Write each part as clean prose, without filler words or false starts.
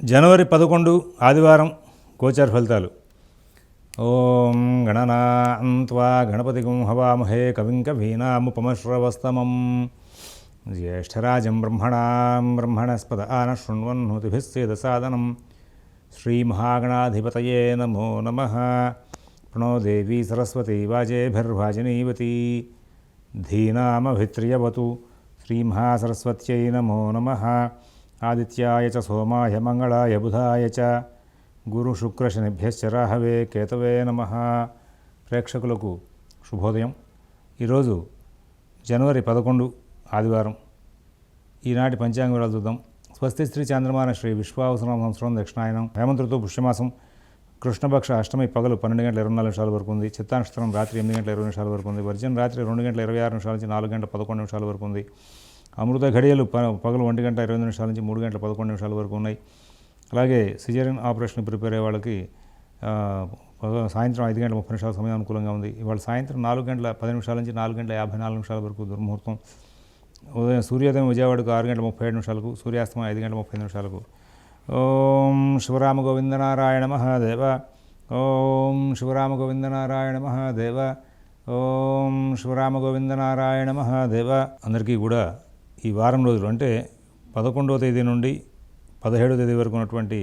జనవరి 11 ఆదివారం గోచార ఫలితాలు. ఓం గణనాం త్వా గణపతిగం హవామహే కవిం కవీనాముపమశ్రవస్తమం జ్యేష్ఠరాజం బ్రహ్మణస్పద ఆనశృణ్వన్నోతిభిः సేదసాదనం. శ్రీమహాగణాధిపతయే నమో నమః. ప్రణో దేవీ సరస్వతీ వాజేభిర్వాజినీవతి ధీనామభిత్రియవతు. శ్రీమహాసరస్వత్యై నమో నమః. ఆదిత్యాయ చ సోమాయ మంగళాయ బుధాయ చ గురుశుక్రశనిభ్యశ్చ రాహవే కేతవే నమః. ప్రేక్షకులకు శుభోదయం. ఈరోజు జనవరి 11 ఆదివారం. ఈనాటి పంచాంగ వివరాలు చూద్దాం. స్వస్తి శ్రీ చాంద్రమాన శ్రీ విశ్వావసనామ సంవత్సరం దక్షిణాయనం హేమంత ఋతువు పుష్యమాసం కృష్ణపక్ష అష్టమి పగలు 12:24 వరకు ఉంది. చిత్తానక్షత్రం రాత్రి 8:20 వరకు ఉంది. వర్జన్ రాత్రి 2:26 నుంచి 4:11 వరకు ఉంది. అమృత ఘడియలు పగలు 1:20 నుంచి 3:11 వరకు ఉన్నాయి. అలాగే సిజేరియన్ ఆపరేషన్ ప్రిపేర్ అయ్యే వాళ్ళకి సాయంత్రం 5:30 సమయం అనుకూలంగా ఉంది. ఇవాళ సాయంత్రం 4:10 నుంచి 4:54 వరకు దుర్ముహూర్తం. ఉదయం సూర్యోదయం విజయవాడకు 6:37, సూర్యాస్తమయం 5:35. ఓం శివరామ గోవింద నారాయణ మహాదేవ. ఓం శివరామ గోవింద నారాయణ మహాదేవ. ఓం శివరామ గోవింద నారాయణ మహాదేవ. అందరికీ కూడా ఈ వారం రోజులు అంటే 11వ తేదీ నుండి 17వ తేదీ వరకు ఉన్నటువంటి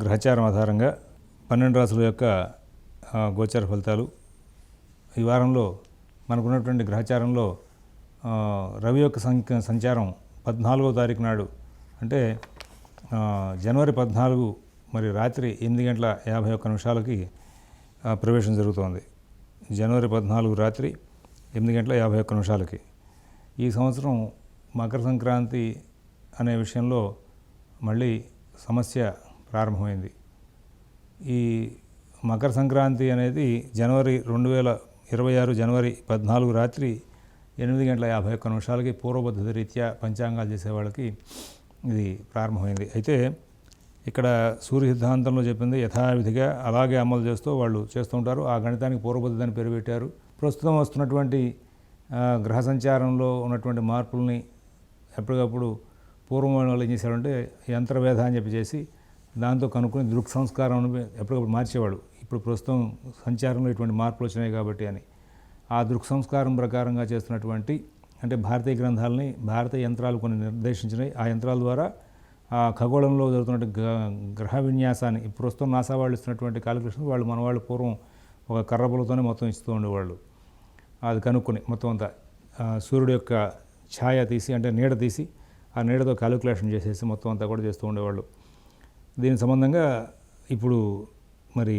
గ్రహచారం ఆధారంగా 12 రాశుల యొక్క గోచార ఫలితాలు. ఈ వారంలో మనకున్నటువంటి గ్రహచారంలో రవి యొక్క సంచారం 14వ తారీఖు నాడు అంటే జనవరి 14 మరి రాత్రి 8:51 ప్రవేశం జరుగుతోంది. జనవరి 14 రాత్రి 8:51. ఈ సంవత్సరం మకర సంక్రాంతి అనే విషయంలో మళ్ళీ సమస్య ప్రారంభమైంది. ఈ మకర సంక్రాంతి అనేది జనవరి 2026 జనవరి 14 రాత్రి 8:51 పూర్వపద్ధతి రీత్యా పంచాంగాలు చేసేవాళ్ళకి ఇది ప్రారంభమైంది. అయితే ఇక్కడ సూర్య సిద్ధాంతంలో చెప్పింది యథావిధిగా అలాగే అమలు చేస్తూ వాళ్ళు చేస్తూ ఉంటారు. ఆ గణితానికి పూర్వపద్ధతి అని పేరు పెట్టారు. ప్రస్తుతం వస్తున్నటువంటి గ్రహ సంచారంలో ఉన్నటువంటి మార్పుల్ని ఎప్పటికప్పుడు పూర్వం వాళ్ళు ఏం చేశారంటే యంత్రవేధ అని చేసి దాంతో కనుక్కొని దృక్ సంస్కారం ఎప్పటికప్పుడు మార్చేవాడు. ఇప్పుడు ప్రస్తుతం సంచారంలో ఇటువంటి మార్పులు వచ్చినాయి కాబట్టి అని ఆ దృక్ సంస్కారం ప్రకారంగా చేస్తున్నటువంటి అంటే భారతీయ గ్రంథాలని భారతీయ యంత్రాలు కొన్ని నిర్దేశించినాయి. ఆ యంత్రాల ద్వారా ఆ ఖగోళంలో జరుగుతున్న గ్రహ విన్యాసాన్ని ఇప్పుడు ప్రస్తుతం నాసా వాళ్ళు ఇస్తున్నటువంటి కాలిక్యులేషన్ వాళ్ళు మన వాళ్ళు పూర్వం ఒక కర్రపులతోనే మొత్తం ఇస్తూ ఉండేవాళ్ళు. అది కనుక్కొని మొత్తం అంతా సూర్యుడు యొక్క ఛాయ తీసి అంటే నీడ తీసి ఆ నీడతో క్యాలిక్యులేషన్ చేసేసి మొత్తం అంతా కూడా చేస్తూ ఉండేవాళ్ళు. దీని సంబంధంగా ఇప్పుడు మరి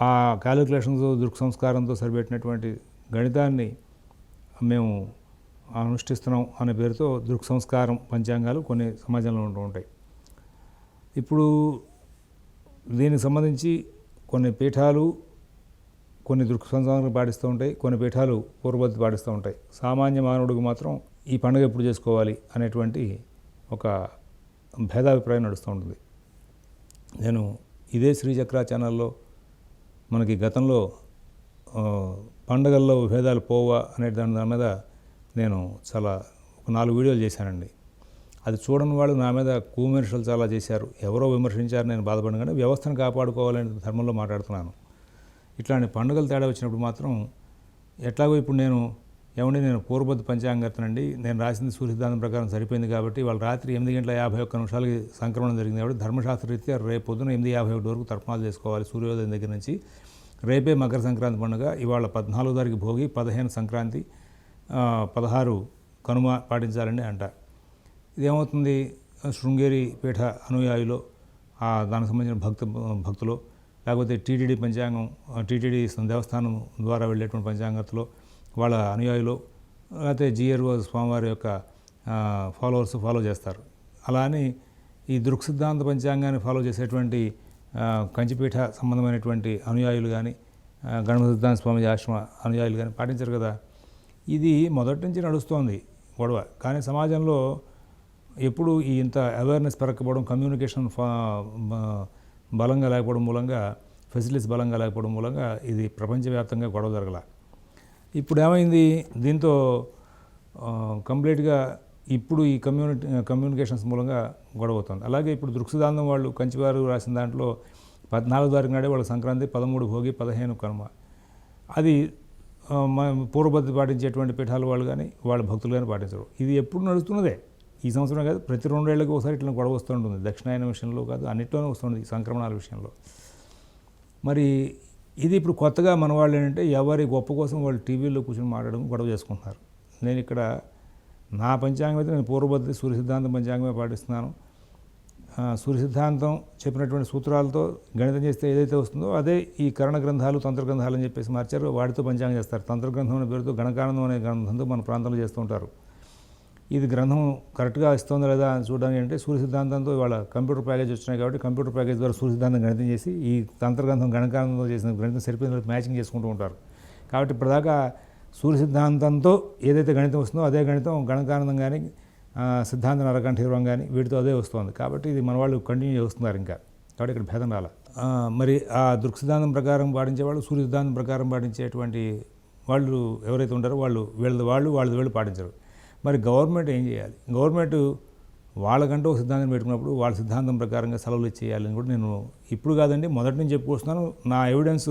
ఆ క్యాలిక్యులేషన్స్ దృక్ సంస్కారంతో సరిపెట్టినటువంటి గణితాన్ని మేము అనుష్ఠిస్తున్నాం అనే పేరుతో దృక్ సంస్కారం పంచాంగాలు కొన్ని సమాజంలో ఉంటూ ఉంటాయి. ఇప్పుడు దీనికి సంబంధించి కొన్ని పీఠాలు కొన్ని దృక్ సంస్కారం పాటిస్తూ ఉంటాయి, కొన్ని పీఠాలు పూర్వపద్ధతి పాటిస్తూ ఉంటాయి. సామాన్య మానవుడికి మాత్రం ఈ పండుగ ఎప్పుడు చేసుకోవాలి అనేటువంటి ఒక భేదాభిప్రాయం నడుస్తూ ఉంటుంది. నేను ఇదే శ్రీచక్ర ఛానల్లో మనకి గతంలో పండుగల్లో భేదాలు పోవా అనే దాని మీద నేను చాలా ఒక 4 వీడియోలు చేశానండి. అది చూడని వాళ్ళు నా మీద విమర్శలు చాలా చేశారు. ఎవరో విమర్శించారు, నేను బాధపడిన కానీ వ్యవస్థను కాపాడుకోవాలనే ధర్మంలో మాట్లాడుతున్నాను. ఇట్లాంటి పండుగలు తేడా వచ్చినప్పుడు మాత్రం ఎట్లాగో ఇప్పుడు నేను పూర్వపద్ధతి పంచాంగర్తనండి, నేను రాసింది సూర్యసిద్ధాంతం ప్రకారం సరిపోయింది కాబట్టి వాళ్ళ రాత్రి 8:51 సంక్రమణం జరిగింది కాబట్టి ధర్మశాస్త్ర రీత్యా రేపు పొద్దున 8:51 వరకు తర్పణాలు చేసుకోవాలి సూర్యోదయం దగ్గర నుంచి. రేపే మకర సంక్రాంతి పండుగ. ఇవాళ 14వ తారీఖు భోగి, 15 సంక్రాంతి, 16 కనుమ పాటించాలని అంట. ఇదేమవుతుంది శృంగేరి పీఠ అనుయాయులో దానికి సంబంధించిన భక్తులు లేకపోతే టీటీడీ పంచాంగం టీటీడీ దేవస్థానం ద్వారా వెళ్ళేటువంటి పంచాంగతలో వాళ్ళ అనుయాయులు లేకపోతే జిఆర్ఓ స్వామివారి యొక్క ఫాలోవర్స్ ఫాలో చేస్తారు. అలా అని ఈ దృక్ సిద్ధాంత పంచాంగాన్ని ఫాలో చేసేటువంటి కంచిపీఠ సంబంధమైనటువంటి అనుయాయులు కానీ గణపతి సిద్ధాంత స్వామి ఆశ్రమ అనుయాయులు కానీ పాటించరు కదా. ఇది మొదటి నుంచి నడుస్తోంది గొడవ. కానీ సమాజంలో ఎప్పుడు ఈ ఇంత అవేర్నెస్ పెరగకపోవడం, కమ్యూనికేషన్ బలంగా లేకపోవడం మూలంగా, ఫెసిలిటీస్ బలంగా లేకపోవడం మూలంగా ఇది ప్రపంచవ్యాప్తంగా గొడవ జరగల. ఇప్పుడు ఏమైంది, దీంతో కంప్లీట్గా ఇప్పుడు ఈ కమ్యూనికేషన్స్ మూలంగా గొడవ అవుతుంది. అలాగే ఇప్పుడు దృక్సిద్ధాంతం వాళ్ళు కంచివారు రాసిన దాంట్లో 14 తారీఖు నాడే వాళ్ళ సంక్రాంతి, 13 భోగి, 15 కనుమ. అది పూర్వపద్ధతి పాటించేటువంటి పీఠాల వాళ్ళు కానీ వాళ్ళ భక్తులు కానీ పాటించరు. ఇది ఎప్పుడు నడుస్తున్నదే, ఈ సంవత్సరం కాదు, ప్రతి 2 ఏళ్ళకి ఒకసారి ఇట్లా గొడవ వస్తూ ఉంటుంది. దక్షిణాయన విషయంలో కాదు, అన్నిట్లోనే వస్తుంది ఈ సంక్రమణాల విషయంలో. మరి ఇది ఇప్పుడు కొత్తగా మన వాళ్ళు ఏంటంటే ఎవరి గొప్ప కోసం వాళ్ళు టీవీలో కూర్చొని మాట్లాడడం, గొడవ చేసుకుంటున్నారు. నేను ఇక్కడ నా పంచాంగం అయితే నేను పూర్వపద్ధతి సూర్య సిద్ధాంతం పంచాంగమే పాటిస్తున్నాను. సూర్య సిద్ధాంతం చెప్పినటువంటి సూత్రాలతో గణితం చేస్తే ఏదైతే వస్తుందో అదే ఈ కరణ గ్రంథాలు, తంత్ర గ్రంథాలు అని చెప్పేసి మార్చారు. వాటితో పంచాంగం చేస్తారు. తంత్ర గ్రంథం అనే పేరుతో గణకానందం అనే గ్రంథంతో మన ప్రాంతంలో చేస్తూ ఉంటారు. ఇది గ్రంథం కరెక్ట్గా ఇస్తుందా లేదా అని చూడడానికి అంటే సూర్య సిద్ధాంతంతో ఇవాళ కంప్యూటర్ ప్యాకేజ్ వచ్చినాయి కాబట్టి కంప్యూటర్ ప్యాకేజ్ ద్వారా సూర్య సిద్ధాంతం గణితం చేసి ఈ తంత్ర గ్రంథం గణకానందంతో చేసిన గణితం సరిపోయిన మ్యాచింగ్ చేసుకుంటూ ఉంటారు. కాబట్టి ఇప్పటిదాకా సూర్య సిద్ధాంతంతో ఏదైతే గణితం వస్తుందో అదే గణితం గణకానందం కానీ సిద్ధాంత నరకంఠీరం కానీ వీటితో అదే వస్తుంది. కాబట్టి ఇది మన వాళ్ళు కంటిన్యూ చేస్తున్నారు ఇంకా. కాబట్టి ఇక్కడ భేదం రాల. మరి ఆ దృక్సిద్ధాంతం ప్రకారం పాటించేవాళ్ళు, సూర్య సిద్ధాంతం ప్రకారం పాటించేటువంటి వాళ్ళు ఎవరైతే ఉంటారో వాళ్ళది వీళ్ళు పాటించరు. మరి గవర్నమెంట్ ఏం చేయాలి? గవర్నమెంట్ వాళ్ళకంటూ ఒక సిద్ధాంతం పెట్టుకున్నప్పుడు వాళ్ళ సిద్ధాంతం ప్రకారంగా సెలవులు ఇచ్చేయాలని కూడా నేను ఇప్పుడు కాదండి మొదటి నుంచి చెప్పుకొస్తున్నాను. నా ఎవిడెన్స్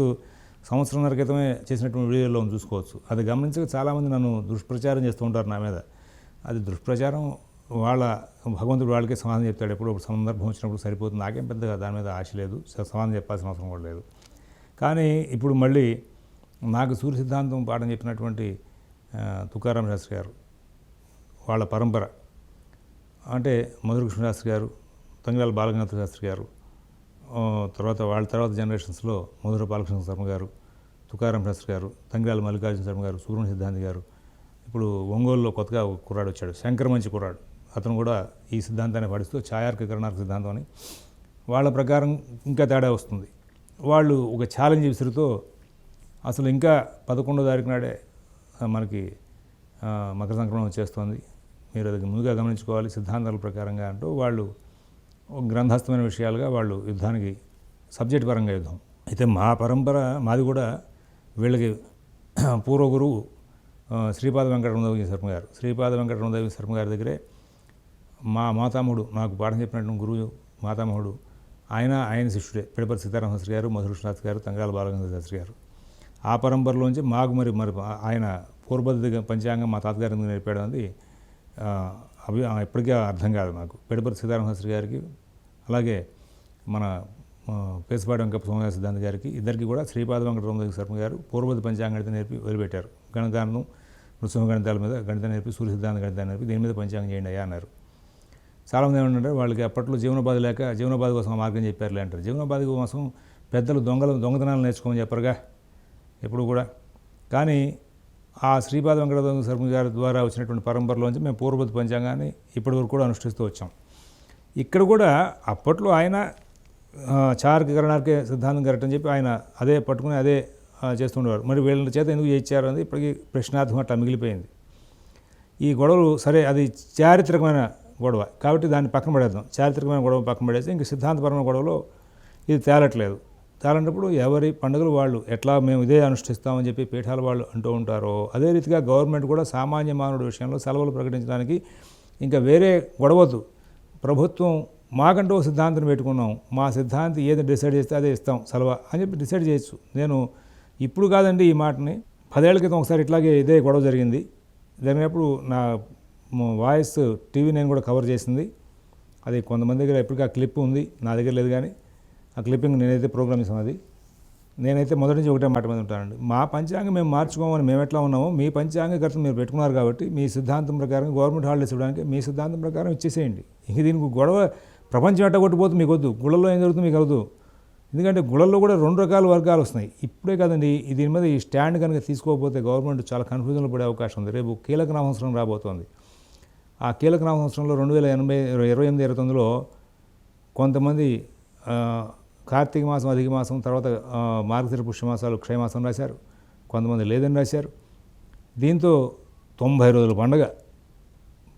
సంవత్సరంన్నర క్రితమే చేసినటువంటి వీడియోలో చూసుకోవచ్చు. అది గమనించక చాలామంది నన్ను దుష్ప్రచారం చేస్తూ ఉంటారు నా మీద. అది దుష్ప్రచారం, వాళ్ళ భగవంతుడు వాళ్ళకే సమాధానం చెప్తాడు. ఎప్పుడు సందర్భం వచ్చినప్పుడు సరిపోతుంది. నాకేం పెద్దగా దాని మీద ఆశ లేదు, సమాధానం చెప్పాల్సిన అవసరం కూడా లేదు. కానీ ఇప్పుడు మళ్ళీ నాకు సూర్య సిద్ధాంతం పాఠం చెప్పినటువంటి తుకారాం శాస్త్రి గారు, వాళ్ళ పరంపర అంటే మధుర కృష్ణశాస్త్రి గారు, తంగిరాల బాలగంగాధర శాస్త్రి గారు, వాళ్ళ తర్వాత జనరేషన్స్లో మధుర బాలకృష్ణ శర్మ గారు, తుకారాం శాస్త్రి గారు, తంగిరాల మల్లికార్జున శర్మ గారు, సుబ్రహ్మణ్య సిద్ధాంతి గారు, ఇప్పుడు ఒంగోలులో కొత్తగా ఒక కుర్రాడు వచ్చాడు, శంకర మంచి కుర్రాడు. అతను కూడా ఈ సిద్ధాంతాన్ని పాటిస్తూ ఛాయార్క కరుణార్క సిద్ధాంతం అని వాళ్ళ ప్రకారం ఇంకా తేడా వస్తుంది. వాళ్ళు ఒక ఛాలెంజ్ విసురుతో అసలు ఇంకా 11వ తారీఖు నాడే మనకి మకర సంక్రమణం వచ్చేస్తుంది, మీరు అది ముందుగా గమనించుకోవాలి సిద్ధాంతాల ప్రకారంగా అంటూ వాళ్ళు గ్రంథస్థమైన విషయాలుగా వాళ్ళు యుద్ధానికి సబ్జెక్ట్ పరంగా యుద్ధం. అయితే మా పరంపర మాది కూడా వీళ్ళకి పూర్వ గురువు శ్రీపాద వెంకటరమణదేవి శర్మ గారు, శ్రీపాద వెంకటరమణదేవి శర్మ గారి దగ్గరే మా మాతామహుడు, నాకు పాఠం చెప్పినట్టు గురువు మాతామహుడు ఆయన శిష్యుడే పిడపతి సీతారామ శాస్త్రి గారు, మధుర శాస్త్రి గారు, తంగాల బాలగంగాధర శాస్త్రి గారు. ఆ పరంపరలోంచి మాకు మరి ఆయన పూర్వపద్ధతి పంచాంగం మా తాతగారి నేర్పాడు అనేది ఇప్పటికీ అర్థం కాదు నాకు. పిడపతి సీతారామ శాస్త్రి గారికి అలాగే మన పేసపాటి వెంకప్ప సోమయాజ సిద్ధాంతి గారికి ఇద్దరికి కూడా శ్రీపాద వెంకటరమణదేవి శర్మ గారు పూర్వపద్ధతి పంచాంగ గణితం నేర్పి వదిలిపెట్టారు. గణకానం నృసింహ గణితాల మీద గణితం నేర్పి, సూర్య సిద్ధాంత గణితాన్ని నేర్పి దీని మీద పంచాంగం చేయండి అయ్యా అన్నారు. చాలామంది ఏమంటారు, వాళ్ళకి అప్పట్లో జీవనోపాధి లేక జీవనోపాధి కోసం మార్గం చెప్పారులే అంటారు. జీవనోపాధి కోసం పెద్దలు దొంగతనాలు నేర్చుకోమని చెప్పరుగా ఎప్పుడు కూడా. కానీ ఆ శ్రీపాద వెంకటరమణ శర్మ గారి ద్వారా వచ్చినటువంటి పరంపరలోంచి మేము పూర్వపద్ధతి పంచాంగాన్ని ఇప్పటివరకు కూడా అనుష్ఠిస్తూ వచ్చాం. ఇక్కడ కూడా అప్పట్లో ఆయన చార్క కరణార్కే సిద్ధాంతం కరెక్ట్ అని చెప్పి ఆయన అదే పట్టుకుని అదే చేస్తుండేవారు. మరి వీళ్ళ చేత ఎందుకు చేయించారు అనేది ఇప్పటికీ ప్రశ్నార్థం అట్లా మిగిలిపోయింది. ఈ గొడవలు సరే అది చారిత్రకమైన గొడవ కాబట్టి దాన్ని పక్కన పడేద్దాం. చారిత్రకమైన గొడవ పక్కన పడేస్తే ఇంక సిద్ధాంతపరమైన గొడవలో ఇది తేలట్లేదు. తేలంటప్పుడు ఎవరి పండుగలు వాళ్ళు ఎట్లా మేము ఇదే అనుష్ఠిస్తామని చెప్పి పీఠాల వాళ్ళు అంటూ ఉంటారో అదే రీతిగా గవర్నమెంట్ కూడా సామాన్య మానవుడి విషయంలో సెలవులు ప్రకటించడానికి ఇంకా వేరే గొడవద్దు. ప్రభుత్వం మాకంటూ సిద్ధాంతం పెట్టుకున్నాం, మా సిద్ధాంతి ఏది డిసైడ్ చేస్తే అదే ఇస్తాం సెలవు అని చెప్పి డిసైడ్ చేయొచ్చు. నేను ఇప్పుడు కాదండి ఈ మాటని 10 ఏళ్ల క్రితం ఒకసారి ఇట్లాగే ఇదే గొడవ జరిగినప్పుడు నా వాయిస్ టీవీ నేను కూడా కవర్ చేసింది. అది కొంతమంది దగ్గర ఎప్పటికీ ఆ క్లిప్ ఉంది, నా దగ్గర లేదు. కానీ ఆ క్లిప్పింగ్ నేనైతే ప్రోగ్రామ్ ఇస్తాను. అది నేనైతే మొదటి నుంచి ఒకటే మాట మీద ఉంటానండి. మా పంచాంగం మేము మార్చుకోమని మేము ఎట్లా ఉన్నామో మీ పంచాంగకర్తలు మీరు పెట్టుకున్నారు కాబట్టి మీ సిద్ధాంతం ప్రకారం గవర్నమెంట్ హాలిడేస్ ఇవ్వడానికి మీ సిద్ధాంతం ప్రకారం ఇచ్చేసేయండి. ఇంక దీనికి గొడవ ప్రపంచం ఎట్ట కొట్టిపోతుంది మీకు వద్దు, గుళ్ళల్లో ఏం జరుగుతుంది మీకు అవద్దు. ఎందుకంటే గుళ్ళల్లో కూడా 2 రకాల వర్గాలు వస్తున్నాయి. ఇప్పుడే కాదండి, దీని మీద ఈ స్టాండ్ కనుక తీసుకోకపోతే గవర్నమెంట్ చాలా కన్ఫ్యూజన్లో పడే అవకాశం ఉంది. రేపు కీలక నామ సంవత్సరం రాబోతోంది. ఆ కీలక నామ సంవత్సరంలో 2028-29లో కొంతమంది కార్తీక మాసం, అధిక మాసం, తర్వాత మార్గశిర పుష్యమాసాలు క్షయమాసం రాశారు, కొంతమంది లేదని రాశారు. దీంతో 90 రోజుల పండుగ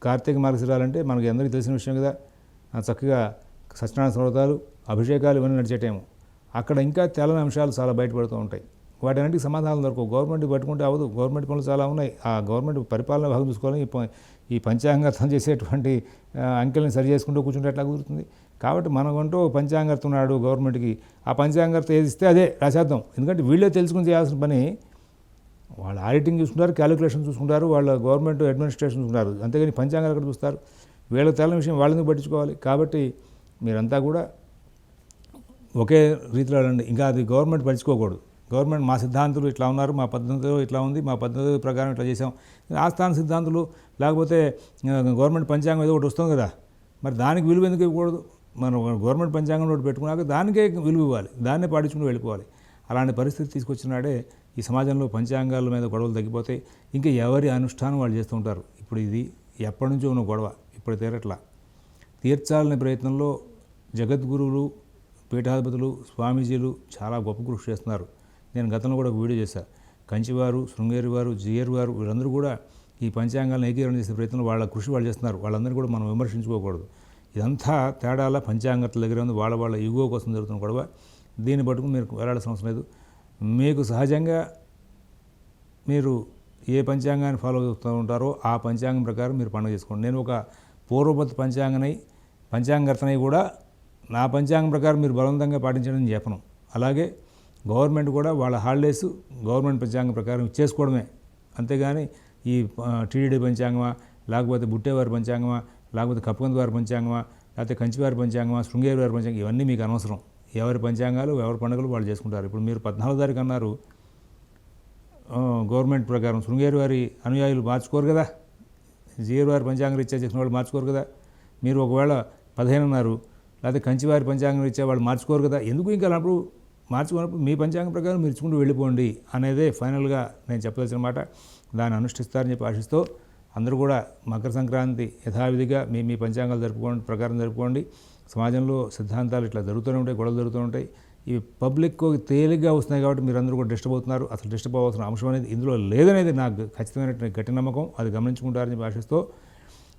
కార్తీక మార్గశిరాలంటే మనకి అందరికీ తెలిసిన విషయం కదా. చక్కగా సత్యనారాయణ వ్రతాలు, అభిషేకాలు ఇవన్నీ నడిచేటేమో. అక్కడ ఇంకా తెల్లని అంశాలు చాలా బయటపడుతూ ఉంటాయి. వాటన్నిటికి సమాధానాలు దొరకవు. గవర్నమెంట్ పట్టుకుంటే అవ్వదు. గవర్నమెంట్ పనులు చాలా ఉన్నాయి. ఆ గవర్నమెంట్ పరిపాలన భాగం చూసుకోవాలి. ఈ పంచాంగార్థం చేసేటువంటి అంకెల్ని సరి చేసుకుంటూ కూర్చుంటే ఎట్లా కుదురుతుంది? కాబట్టి మనకంటూ పంచాంగర్త ఉన్నాడు గవర్నమెంట్కి. ఆ పంచాంగర్త ఏది ఇస్తే అదే రాసేద్దాం. ఎందుకంటే వీళ్ళే తెలుసుకుని చేయాల్సిన పని. వాళ్ళు ఆడిటింగ్ చూసుకుంటారు, క్యాలిక్యులేషన్ చూసుకుంటారు, వాళ్ళ గవర్నమెంట్ అడ్మినిస్ట్రేషన్ చూసుకుంటారు. అంతేగాని పంచాంగాలు ఎక్కడ చూస్తారు? వీళ్ళకి తెలని విషయం వాళ్ళని పట్టించుకోవాలి. కాబట్టి మీరంతా కూడా ఒకే రీతిలో వెళ్ళండి. ఇంకా అది గవర్నమెంట్ పట్టించుకోకూడదు. గవర్నమెంట్ మా సిద్ధాంతులు ఇట్లా ఉన్నారు, మా పద్ధతిలో ఇట్లా ఉంది, మా పద్ధతి ప్రకారం ఇట్లా చేసాం. ఆస్థాన సిద్ధాంతులు లేకపోతే గవర్నమెంట్ పంచాంగం ఏదో ఒకటి వస్తుంది కదా, మరి దానికి విలువ ఎందుకు ఇవ్వకూడదు? మనం గవర్నమెంట్ పంచాంగం ఒకటి పెట్టుకున్నాక దానికే విలువ ఇవ్వాలి, దాన్నే పాటించుకుని వెళ్ళిపోవాలి. అలాంటి పరిస్థితి తీసుకొచ్చినాడే ఈ సమాజంలో పంచాంగాల మీద గొడవలు తగ్గిపోతాయి. ఇంకా ఎవరి అనుష్ఠానం వాళ్ళు చేస్తూ ఉంటారు. ఇప్పుడు ఇది ఎప్పటి నుంచో ఉన్న గొడవ, ఇప్పుడు తీరట్లా. తీర్చాలనే ప్రయత్నంలో జగద్గురువులు, పీఠాధిపతులు, స్వామీజీలు చాలా గొప్ప కృషి చేస్తున్నారు. నేను గతంలో కూడా ఒక వీడియో చేశాను. కంచివారు, శృంగేరి వారు, జియర్ వారు వీళ్ళందరూ కూడా ఈ పంచాంగాలను ఏకీకరణ చేసే ప్రయత్నంలో వాళ్ళ కృషి వాళ్ళు చేస్తున్నారు. వాళ్ళందరూ కూడా మనం విమర్శించుకోకూడదు. ఇదంతా తేడాల పంచాంగతల దగ్గర ఉంది. వాళ్ళ ఈగో కోసం జరుగుతున్న గొడవ. దీన్ని పట్టుకుని మీరు వెళ్ళాల్సిన అవసరం లేదు. మీకు సహజంగా మీరు ఏ పంచాంగాన్ని ఫాలో అవుతూ ఉంటారో ఆ పంచాంగం ప్రకారం మీరు పండుగ చేసుకోండి. నేను ఒక పూర్వపతి పంచాంగర్తనై కూడా నా పంచాంగం ప్రకారం మీరు బలవంతంగా పాటించడం చెప్పను. అలాగే గవర్నమెంట్ కూడా వాళ్ళ హాలిడేస్ గవర్నమెంట్ పంచాంగం ప్రకారం ఇచ్చేసుకోవడమే. అంతేగాని ఈ టీడీడీ పంచాంగమా, లేకపోతే బుట్టేవారి పంచాంగమా, లేకపోతే కప్పగంది వారి పంచాంగమా, లేకపోతే కంచివారి పంచాంగమా, శృంగేరి వారి పంచాంగం, ఇవన్నీ మీకు అనవసరం. ఎవరి పంచాంగాలు ఎవరి పండుగలు వాళ్ళు చేసుకుంటారు. ఇప్పుడు మీరు 14 తారీఖు అన్నారు గవర్నమెంట్ ప్రకారం, శృంగేరి వారి అనుయాయులు మార్చుకోరు కదా, జియర్ వారి పంచాంగం రీత్యా చేసిన వాళ్ళు మార్చుకోరు కదా. మీరు ఒకవేళ 15 అన్నారు, లేకపోతే కంచివారి పంచాంగం రీత్యా వాళ్ళు మార్చుకోరు కదా. ఎందుకు ఇంకా అలాంటి మార్చుకున్నప్పుడు మీ పంచాంగం ప్రకారం మీరు ఇచ్చుకుంటూ వెళ్ళిపోండి అనేదే ఫైనల్గా నేను చెప్పదలసిన మాట. దాన్ని అనుష్ఠిస్తారని చెప్పి ఆశిస్తూ అందరూ కూడా మకర సంక్రాంతి యథావిధిగా మీ పంచాంగాలు ప్రకారం జరుపుకోండి. సమాజంలో సిద్ధాంతాలు ఇట్లా జరుగుతూనే ఉంటాయి, గొడవలు జరుగుతూ ఉంటాయి. ఇవి పబ్లిక్ తేలిగ్గా వస్తున్నాయి కాబట్టి మీరు అందరూ కూడా డిస్టర్బ్ అవుతున్నారు. అసలు డిస్టర్బ్ అవ్వాల్సిన అంశం అనేది ఇందులో లేదనేది నాకు ఖచ్చితమైనటువంటి గట్టి నమ్మకం. అది గమనించుకుంటారని ఆశిస్తూ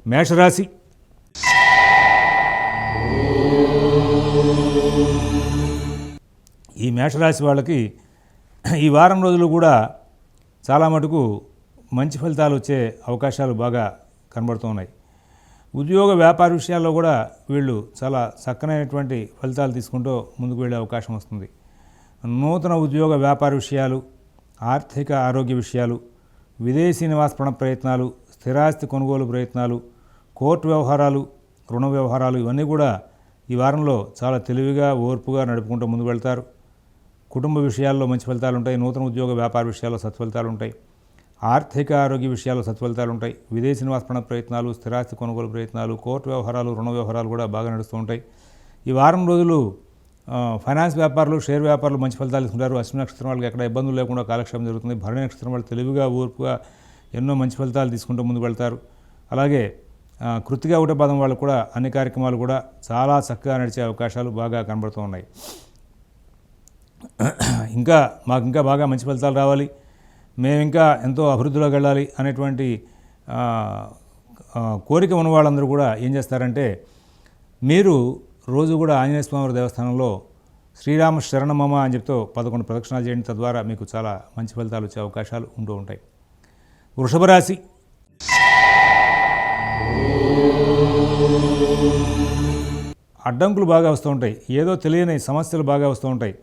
మేషరాశి. ఈ మేషరాశి వాళ్ళకి ఈ వారం రోజులు కూడా చాలా మటుకు మంచి ఫలితాలు వచ్చే అవకాశాలు బాగా కనబడుతూ ఉన్నాయి. ఉద్యోగ వ్యాపార విషయాల్లో కూడా వీళ్ళు చాలా చక్కనైనటువంటి ఫలితాలు తీసుకుంటూ ముందుకు వెళ్ళే అవకాశం వస్తుంది. నూతన ఉద్యోగ వ్యాపార విషయాలు, ఆర్థిక ఆరోగ్య విషయాలు, విదేశీ నివాస ప్రయత్నాలు, స్థిరాస్తి కొనుగోలు ప్రయత్నాలు, కోర్టు వ్యవహారాలు, రుణ వ్యవహారాలు ఇవన్నీ కూడా ఈ వారంలో చాలా తెలివిగా ఓర్పుగా నడుపుకుంటూ ముందుకు వెళ్తారు. కుటుంబ విషయాల్లో మంచి ఫలితాలు ఉంటాయి. నూతన ఉద్యోగ వ్యాపార విషయాల్లో సత్ఫలితాలు ఉంటాయి. ఆర్థిక ఆరోగ్య విషయాల్లో సత్ఫలితాలు ఉంటాయి. విదేశీ నివాస ప్రయత్నాలు, స్థిరాస్తి కొనుగోలు ప్రయత్నాలు, కోర్టు వ్యవహారాలు, రుణ వ్యవహారాలు కూడా బాగా నడుస్తూ ఉంటాయి. ఈ వారం రోజులు ఫైనాన్స్ వ్యాపారులు, షేర్ వ్యాపారులు మంచి ఫలితాలు తీసుకుంటారు. అశ్విని నక్షత్రం వాళ్ళకి ఎక్కడ ఇబ్బందులు లేకుండా కాలక్షేపం జరుగుతుంది. భరణి నక్షత్రం వాళ్ళు తెలివిగా ఓర్పుగా ఎన్నో మంచి ఫలితాలు తీసుకుంటూ ముందుకు వెళ్తారు. అలాగే కృత్తిక ఒకటో పాదం వాళ్ళు కూడా అన్ని కార్యక్రమాలు కూడా చాలా చక్కగా నడిచే అవకాశాలు బాగా కనబడుతూ ఉన్నాయి. మాకు ఇంకా బాగా మంచి ఫలితాలు రావాలి, మేము ఇంకా ఎంతో అభివృద్ధిలోకి వెళ్ళాలి అనేటువంటి కోరిక ఉన్న వాళ్ళందరూ కూడా ఏం చేస్తారంటే, మీరు రోజు కూడా ఆంజనేయ స్వామి దేవస్థానంలో శ్రీరామ శరణమమ అని చెప్తూ 11 ప్రదక్షిణాలు చేయండి. తద్వారా మీకు చాలా మంచి ఫలితాలు వచ్చే అవకాశాలు ఉంటూ ఉంటాయి. వృషభ రాశి. అడ్డంకులు బాగా వస్తూ ఉంటాయి. ఏదో తెలియని సమస్యలు బాగా వస్తూ ఉంటాయి.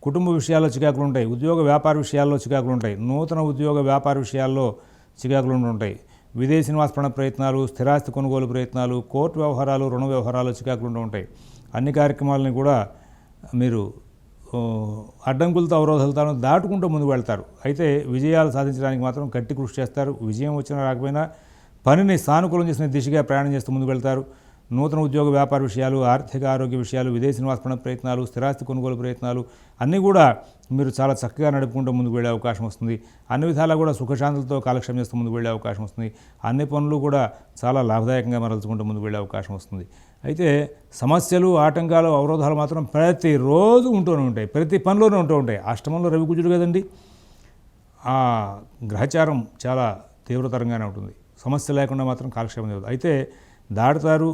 కుటుంబ విషయాల్లో చికాకులు ఉంటాయి. ఉద్యోగ వ్యాపార విషయాల్లో చికాకులు ఉంటాయి. నూతన ఉద్యోగ వ్యాపార విషయాల్లో చికాకులు ఉంటాయి. విదేశీ నివాస ప్రయత్నాలు, స్థిరాస్తి కొనుగోలు ప్రయత్నాలు, కోర్టు వ్యవహారాలు, రుణ వ్యవహారాలు చికాకులు ఉంటాయి. అన్ని కార్యక్రమాలని కూడా మీరు అడ్డంకులతో అవరోధాలతో దాటుకుంటూ ముందుకు వెళ్తారు. అయితే విజయాలు సాధించడానికి మాత్రం గట్టి కృషి చేస్తారు. విజయం వచ్చినా రాకపోయినా పనిని సానుకూలం చేసిన దిశగా ప్రయాణం చేస్తూ ముందుకు వెళ్తారు. నూతన ఉద్యోగ వ్యాపార విషయాలు, ఆర్థిక ఆరోగ్య విషయాలు, విదేశీ నివాస ప్రయత్నాలు, స్థిరాస్తి కొనుగోలు ప్రయత్నాలు అన్నీ కూడా మీరు చాలా చక్కగా నడుపుకుంటూ ముందుకు వెళ్ళే అవకాశం వస్తుంది. అన్ని విధాలా కూడా సుఖశాంతులతో కాలక్షేపం చేస్తూ ముందుకు వెళ్ళే అవకాశం వస్తుంది. అన్ని పనులు కూడా చాలా లాభదాయకంగా మరల్చుకుంటూ ముందుకు వెళ్ళే అవకాశం వస్తుంది. అయితే సమస్యలు, ఆటంకాలు, అవరోధాలు మాత్రం ప్రతిరోజు ఉంటూనే ఉంటాయి. ప్రతి పనిలోనే ఉంటూ ఉంటాయి. అష్టమంలో రవి కుజుడు కదండి, ఆ గ్రహచారం చాలా తీవ్రతరంగానే ఉంటుంది. సమస్య లేకుండా మాత్రం కాలక్షేపం చేయదు. అయితే దాటుతారు,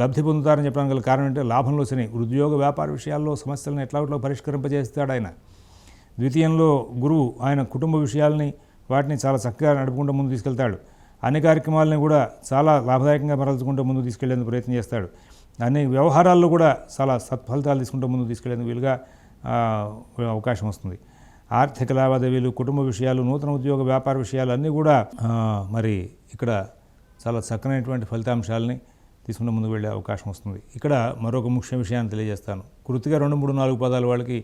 లబ్ధి పొందుతారని చెప్పడానికి గల కారణం అంటే లాభంలో శని. ఉద్యోగ వ్యాపార విషయాల్లో సమస్యలను ఎట్లా పరిష్కరింపజేస్తాడు ఆయన. ద్వితీయంలో గురువు ఆయన కుటుంబ విషయాల్ని వాటిని చాలా చక్కగా నడుపుకుంటూ ముందు తీసుకెళ్తాడు. అన్ని కార్యక్రమాలని కూడా చాలా లాభదాయకంగా మరల్చుకుంటూ ముందు తీసుకెళ్లేందుకు ప్రయత్నం చేస్తాడు. అన్ని వ్యవహారాల్లో కూడా చాలా సత్ఫలితాలు తీసుకుంటూ ముందు తీసుకెళ్లేందుకు వీలుగా అవకాశం వస్తుంది. ఆర్థిక లావాదేవీలు, కుటుంబ విషయాలు, నూతన ఉద్యోగ వ్యాపార విషయాలు అన్నీ కూడా మరి ఇక్కడ చాలా చక్కనైనటువంటి ఫలితాంశాలని తీసుకుంటూ ముందుకు వెళ్ళే అవకాశం వస్తుంది. ఇక్కడ మరొక ముఖ్య విషయాన్ని తెలియజేస్తాను. కృతిగా 2, 3, 4 పాదాల వాళ్ళకి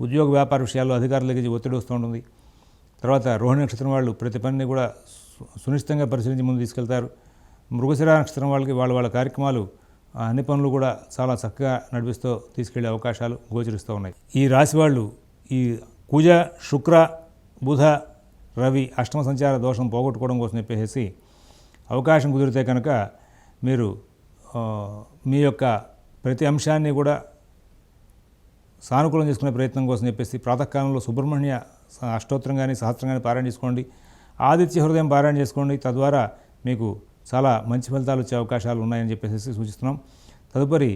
ఉద్యోగ వ్యాపార విషయాల్లో అధికారులకి ఒత్తిడి వస్తూ ఉంటుంది. తర్వాత రోహిణి నక్షత్రం వాళ్ళు ప్రతి పనిని కూడా సునిశ్చితంగా పరిశీలించి ముందు తీసుకెళ్తారు. మృగశిర నక్షత్రం వాళ్ళకి వాళ్ళ కార్యక్రమాలు అన్ని పనులు కూడా చాలా చక్కగా నడిపిస్తూ తీసుకెళ్లే అవకాశాలు గోచరిస్తూ ఉన్నాయి. ఈ రాశి వాళ్ళు ఈ కుజ, శుక్ర, బుధ, రవి అష్టమ సంచార దోషం పోగొట్టుకోవడం కోసం చెప్పేసి అవకాశం కుదిరితే కనుక మీరు మీ యొక్క ప్రతి అంశాన్ని కూడా సానుకూలం చేసుకునే ప్రయత్నం కోసం చెప్పేసి ప్రాతకాలంలో సుబ్రహ్మణ్య అష్టోత్తరం కానీ సహస్రం కానీ పారాయణ చేసుకోండి. ఆదిత్య హృదయం పారాయణ చేసుకోండి. తద్వారా మీకు చాలా మంచి ఫలితాలు వచ్చే అవకాశాలు ఉన్నాయని చెప్పేసి సూచిస్తున్నాం. తదుపరి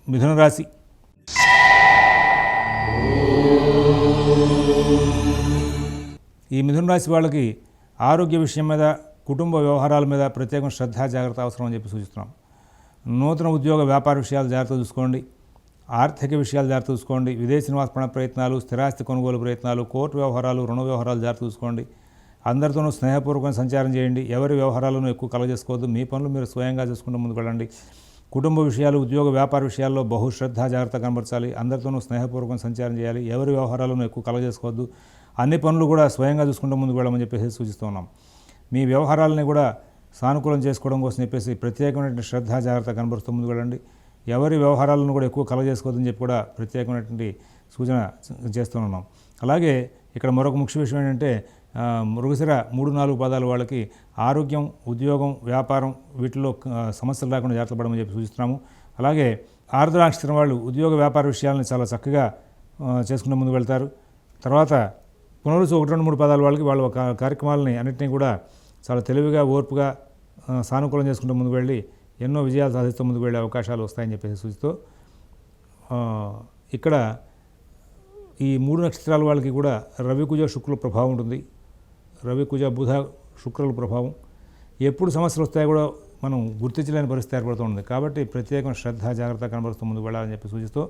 మిథున రాశి. ఈ మిథున రాశి వాళ్ళకి ఆరోగ్య విషయం మీద, కుటుంబ వ్యవహారాల మీద ప్రత్యేకం శ్రద్ధ, జాగ్రత్త అవసరం అని చెప్పి సూచిస్తున్నాం. నూతన ఉద్యోగ వ్యాపార విషయాలు జాగ్రత్త చూసుకోండి. ఆర్థిక విషయాలు జాగ్రత్త చూసుకోండి. విదేశీ నివాస ప్రయత్నాలు, స్థిరాస్తి కొనుగోలు ప్రయత్నాలు, కోర్టు వ్యవహారాలు, రుణ వ్యవహారాలు జాగ్రత్త చూసుకోండి. అందరితోనూ స్నేహపూర్వకంగా సంచారం చేయండి. ఎవరి వ్యవహారాలను ఎక్కువ కలగజేసుకోవద్దు. మీ పనులు మీరు స్వయంగా చేసుకుంటూ ముందుకు వెళ్ళండి. కుటుంబ విషయాలు, ఉద్యోగ వ్యాపార విషయాల్లో బహుశ్రద్ధ, జాగ్రత్త కనబరచాలి. అందరితోనూ స్నేహపూర్వకంగా సంచారం చేయాలి. ఎవరి వ్యవహారాలను ఎక్కువ కలగజేసుకోవద్దు. అన్ని పనులు కూడా స్వయంగా చూసుకుంటూ ముందుకు వెళ్ళమని చెప్పేసి సూచిస్తున్నాం. మీ వ్యవహారాలని కూడా సానుకూలం చేసుకోవడం కోసం చెప్పేసి ప్రత్యేకమైనటువంటి శ్రద్ధ, జాగ్రత్త కనబరుస్తూ ముందుకు వెళ్ళండి. ఎవరి వ్యవహారాలను కూడా ఎక్కువ కలగజేసుకోవద్దని చెప్పి కూడా ప్రత్యేకమైనటువంటి సూచన చేస్తున్నాం. అలాగే ఇక్కడ మరొక ముఖ్య విషయం ఏంటంటే మృగశిర 3, 4 పాదాల వాళ్ళకి ఆరోగ్యం, ఉద్యోగం, వ్యాపారం వీటిలో సమస్యలు రాకుండా జాగ్రత్త పడమని చెప్పి సూచిస్తున్నాము. అలాగే ఆర్ద్ర నక్షత్రం వాళ్ళు ఉద్యోగ వ్యాపార విషయాలను చాలా చక్కగా చేసుకుంటూ ముందుకు వెళ్తారు. తర్వాత పునరుసు 1, 2, 3 పాదాల వాళ్ళకి వాళ్ళ కార్యక్రమాలని అన్నింటినీ కూడా చాలా తెలివిగా, ఓర్పుగా, సానుకూలం చేసుకుంటూ ముందుకు వెళ్ళి ఎన్నో విజయాలు సాధిస్తూ ముందుకు వెళ్ళే అవకాశాలు వస్తాయని చెప్పేసి సూచిస్తూ ఇక్కడ ఈ 3 నక్షత్రాల వాళ్ళకి కూడా రవి, కుజ, శుక్రుల ప్రభావం ఉంటుంది. రవి, కుజ, బుధ, శుక్రుల ప్రభావం ఎప్పుడు సమస్యలు వస్తాయో కూడా మనం గుర్తించలేని పరిస్థితి ఏర్పడుతుంది. కాబట్టి ప్రత్యేకమైన శ్రద్ధ, జాగ్రత్త కనబరుస్తూ ముందుకు వెళ్ళాలని చెప్పి సూచిస్తూ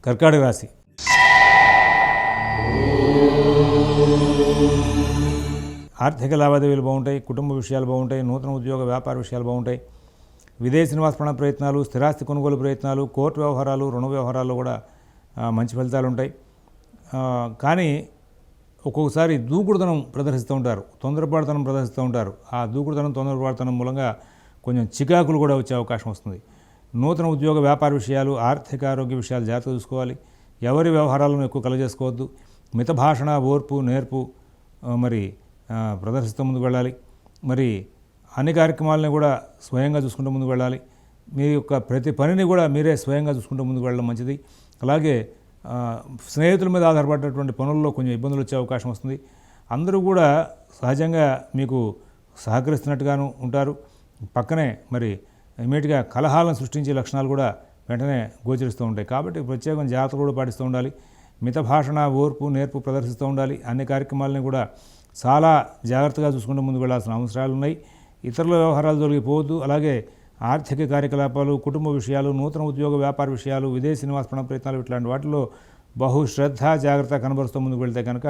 కర్కాటక రాశి. ఆర్థిక లావాదేవీలు బాగుంటాయి. కుటుంబ విషయాలు బాగుంటాయి. నూతన ఉద్యోగ వ్యాపార విషయాలు బాగుంటాయి. విదేశీ నివాస ప్రయత్నాలు, స్థిరాస్తి కొనుగోలు ప్రయత్నాలు, కోర్టు వ్యవహారాలు, రుణ వ్యవహారాల్లో కూడా మంచి ఫలితాలు ఉంటాయి. కానీ ఒక్కొక్కసారి దూకుడుతనం ప్రదర్శిస్తూ ఉంటారు, తొందరపాటుతనం ప్రదర్శిస్తూ ఉంటారు. ఆ దూకుడుతనం, తొందరపాటుతనం మూలంగా కొంచెం చికాకులు కూడా వచ్చే అవకాశం వస్తుంది. నూతన ఉద్యోగ వ్యాపార విషయాలు, ఆర్థిక ఆరోగ్య విషయాలు జాగ్రత్త చూసుకోవాలి. ఎవరి వ్యవహారాలను ఎక్కువ కలగజేసుకోవద్దు. మిత భాషణ, ఓర్పు, నేర్పు మరి ప్రదర్శిస్తూ ముందుకు వెళ్ళాలి. మరి అన్ని కార్యక్రమాలని కూడా స్వయంగా చూసుకుంటూ ముందుకు వెళ్ళాలి. మీ యొక్క ప్రతి పనిని కూడా మీరే స్వయంగా చూసుకుంటూ ముందుకు వెళ్ళడం మంచిది. అలాగే స్నేహితుల మీద ఆధారపడినటువంటి పనుల్లో కొంచెం ఇబ్బందులు వచ్చే అవకాశం వస్తుంది. అందరూ కూడా సహజంగా మీకు సహకరిస్తున్నట్టుగాను ఉంటారు. పక్కనే మరి ఇమీడియట్గా కలహాలను సృష్టించే లక్షణాలు కూడా వెంటనే గోచరిస్తూ ఉంటాయి. కాబట్టి ప్రత్యేకంగా జాగ్రత్తలు కూడా పాటిస్తూ ఉండాలి. మిత భాషణ, ఓర్పు, నేర్పు ప్రదర్శిస్తూ ఉండాలి. అన్ని కార్యక్రమాలని కూడా చాలా జాగ్రత్తగా చూసుకుంటూ ముందుకు వెళ్ళాల్సిన అవసరాలు ఉన్నాయి. ఇతరుల వ్యవహారాలు తొలగిపోవద్దు. అలాగే ఆర్థిక కార్యకలాపాలు, కుటుంబ విషయాలు, నూతన ఉద్యోగ వ్యాపార విషయాలు, విదేశీ నివాస ప్రయత్నాలు ఇట్లాంటి వాటిలో బహుశ్రద్ధ, జాగ్రత్త కనబరుస్తూ ముందుకు వెళ్తే కనుక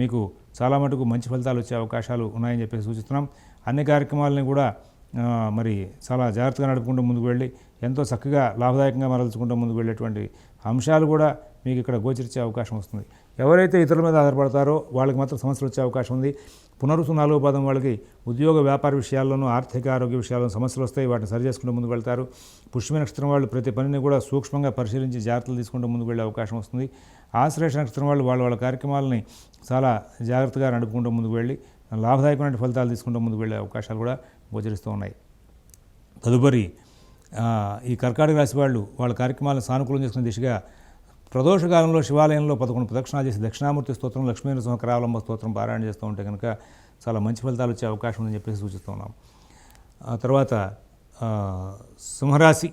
మీకు చాలా మటుకు మంచి ఫలితాలు వచ్చే అవకాశాలు ఉన్నాయని చెప్పి సూచిస్తున్నాం. అన్ని కార్యక్రమాలని కూడా మరి చాలా జాగ్రత్తగా నడుపుకుంటూ ముందుకు వెళ్ళి ఎంతో చక్కగా లాభదాయకంగా మరల్చుకుంటూ ముందుకు వెళ్ళేటువంటి అంశాలు కూడా మీకు ఇక్కడ గోచరించే అవకాశం వస్తుంది. ఎవరైతే ఇతరుల మీద ఆధారపడతారో వాళ్ళకి మాత్రం సమస్యలు వచ్చే అవకాశం ఉంది. పునరుసు 4వ పాదం వాళ్ళకి ఉద్యోగ వ్యాపార విషయాల్లోనూ, ఆర్థిక ఆరోగ్య విషయాల్లో సమస్యలు వస్తాయి. వాటిని సరి చేసుకుంటూ ముందుకు వెళ్తారు. పుష్యమి నక్షత్రం వాళ్ళు ప్రతి పనిని కూడా సూక్ష్మంగా పరిశీలించి జాగ్రత్తలు తీసుకుంటూ ముందుకు వెళ్ళే అవకాశం వస్తుంది. ఆశ్లేష నక్షత్రం వాళ్ళు వాళ్ళ కార్యక్రమాలని చాలా జాగ్రత్తగా నడుపుకుంటూ ముందుకు వెళ్ళి లాభదాయకమైన ఫలితాలు తీసుకుంటూ ముందుకు వెళ్ళే అవకాశాలు కూడా గోచరిస్తూ ఉన్నాయి. తదుపరి ఈ కర్కాటక రాశి వాళ్ళు వాళ్ళ కార్యక్రమాలను సానుకూలం చేసుకునే దిశగా ప్రదోషకాలంలో శివాలయంలో 11 ప్రదక్షిణాలు చేసి దక్షిణామూర్తి స్తోత్రం, లక్ష్మీ నరసింహకరావలంబ స్తోత్రం పారాయణ చేస్తూ ఉంటే కనుక చాలా మంచి ఫలితాలు వచ్చే అవకాశం ఉందని చెప్పేసి సూచిస్తూ ఉన్నాం. ఆ తర్వాత సింహరాశి.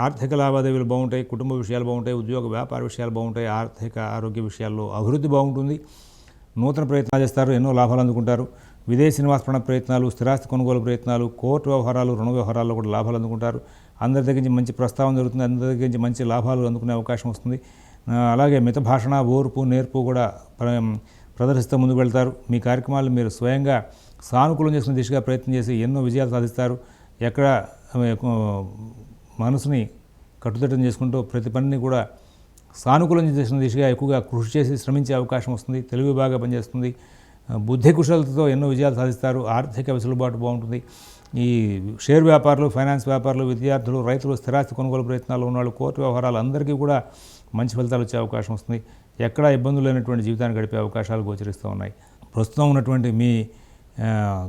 ఆర్థిక లావాదేవీలు బాగుంటాయి, కుటుంబ విషయాలు బాగుంటాయి, ఉద్యోగ వ్యాపార విషయాలు బాగుంటాయి, ఆర్థిక ఆరోగ్య విషయాల్లో అభివృద్ధి బాగుంటుంది. నూతన ప్రయత్నాలు చేస్తారు, ఎన్నో లాభాలు అందుకుంటారు. విదేశీ నివాస ప్రయత్నాలు, స్థిరాస్తి కొనుగోలు ప్రయత్నాలు, కోర్టు వ్యవహారాలు, రుణ వ్యవహారాల్లో కూడా లాభాలు అందుకుంటారు. అందరి దగ్గర నుంచి మంచి ప్రస్తావన జరుగుతుంది, అందరి దగ్గర నుంచి మంచి లాభాలు అందుకునే అవకాశం వస్తుంది. అలాగే మిత భాషణ, ఓర్పు, నేర్పు కూడా ప్రదర్శిస్తూ ముందుకు వెళ్తారు. మీ కార్యక్రమాలు మీరు స్వయంగా సానుకూలం చేసుకునే దిశగా ప్రయత్నం చేసి ఎన్నో విజయాలు సాధిస్తారు. ఎక్కడ మనసుని కట్టుదిట్టం చేసుకుంటూ ప్రతి పనిని కూడా సానుకూలం చేసిన దిశగా ఎక్కువగా కృషి చేసి శ్రమించే అవకాశం వస్తుంది. తెలివి బాగా పనిచేస్తుంది. బుద్ధి కుశలతతో ఎన్నో విజయాలు సాధిస్తారు. ఆర్థిక వెసులుబాటు బాగుంటుంది. ఈ షేర్ వ్యాపారులు, ఫైనాన్స్ వ్యాపారులు, విద్యార్థులు, రైతులు, స్థిరాస్తి కొనుగోలు ప్రయత్నాలు ఉన్నవాళ్ళు, కోర్టు వ్యవహారాలు అందరికీ కూడా మంచి ఫలితాలు వచ్చే అవకాశం వస్తుంది. ఎక్కడా ఇబ్బందులు లేనటువంటి జీవితాన్ని గడిపే అవకాశాలు గోచరిస్తూ ఉన్నాయి. ప్రస్తుతం ఉన్నటువంటి మీ